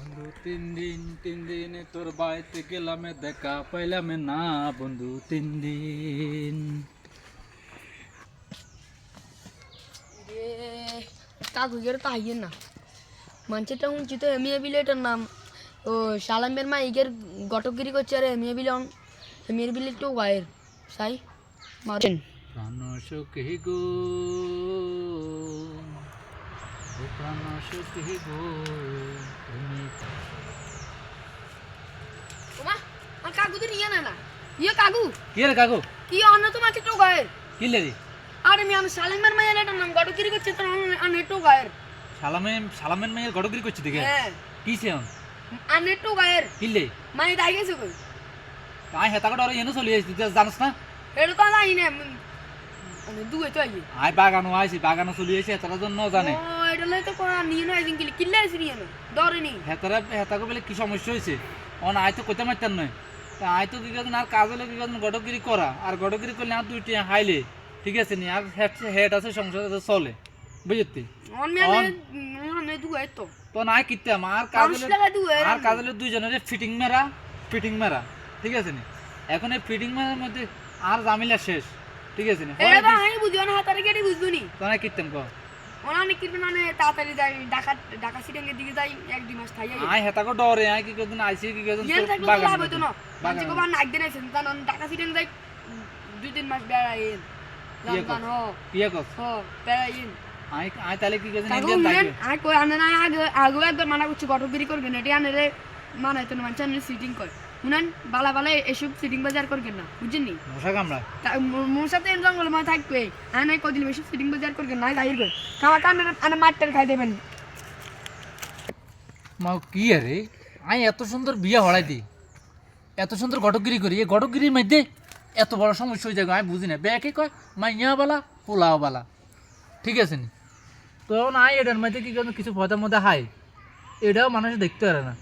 বন্ধু 3 দিন তোর বাড়িতে গেলাম দেখা পাইলাম না বন্ধু 3 দিন। কাকুগের তাহিয়ে না মানছেটা শুনছি তো এমিয়া বিলে এটার নাম ও সালামের মা ইগের গটকগিরি করছে আর এমিয়া বিলে এমিয়ার বিলে তো গায়ের সাই মারেন প্রাণ সখী গো ও প্রাণ সখী গো তুমি ওমা আর কাকু তো নিয়ে না ইয়ে কাকু কি রে কাকু কি অন্য তো মারছে তো গায়ের কি লে রে আরে আমি সালামের মা এটার নাম গটকগিরি করছে তো আর তো গায়ের সালামের মেয়ের গড়গড়ি করছে দেখে হ্যাঁ কি সে আর তো গায়ের কি লে মানে তাই গেছে কই আয় হেতাকে ডরে এনে চলে আসছি তুই জানিস না এটা তো জানি না মানে দুয়ে তো আইয়ে আয় বাগানো আইছি বাগানো চলে আসছে হেতার জন্য জানে ও এটা লই তো কোন নিয়ে না আইজিন কিল্লে আইছি নিয়ে না ডরেনি হেতাকে বলে কি সমস্যা হয়েছে অন আয় তো কইতে মারতেন নয় তা আয় তো কি করছেন আর কাজ হলে কি করছেন গডগিরি করা আর গডগিরি করলে আর দুইটি হাইলে ঠিক আছে নি আর হেড আছে সংসার চলে বুঝতি অন মেলে দুয়ে তো তো নাই কিতাম আর কাজ হলে আর কাজ হলে দুইজনের ফিটিং মেরা ঠিক আছে নি এখন এই ফিটিং মেরার মধ্যে আর জামিলা শেষ ঠিক আছে নি এটা তো আমি বুঝিও না হাতারে কেটে বুঝবো নি তো নাই কিতাম কো অনেক কিছু মানে তাড়াতাড়ি যাই ঢাকা সিটেঙ্গের দিকে যাই 1-2 মাস থাই আয় হেতাকে ডরে আয় কি করছেন আইসি কি করছেন ইয়েন থাকলে তো লাভ হইতো না বাচ্চা কো বাগান নাক দেন আইছেন কারণ ঢাকা সিটেং যাই 2-3 মাস বেড়াইন জান হো ইয়ে কর হো বেড়াইন আয় আয় তাহলে কি করছেন কাকু ইন্ডিয়ান মেন থাকবে আই কই আনে না আগে একবার মানা করছি গটগিরি করবেন এটা আনে মানাইতো না মানছে আনে সিটিং কর শুনেন বালা বালা এসব সিটিং বাজার করবেন না বুঝছেন নি মশা কামড়া মোর সাথে জঙ্গল মা থাকবে আনে কদিন বেশি সিটিং বাজার করবেন না জাহির করে খাওয়া কামে আনে মাটটার খাই দেবেন মা কি আরে আই এত সুন্দর বিয়া হড়াই দি এত সুন্দর গটগিরি করি এই গটগিরির মধ্যে এত বড় সমস্যা হয়ে যায় আমি বুঝি না ব্যাকে কয় মাইয়া বালা পোলাও বালা ঠিক আছে নি তো নাই এটার মধ্যে কি কিছু পয়সার মধ্যে হাই এটাও মানুষ দেখতে পারে না।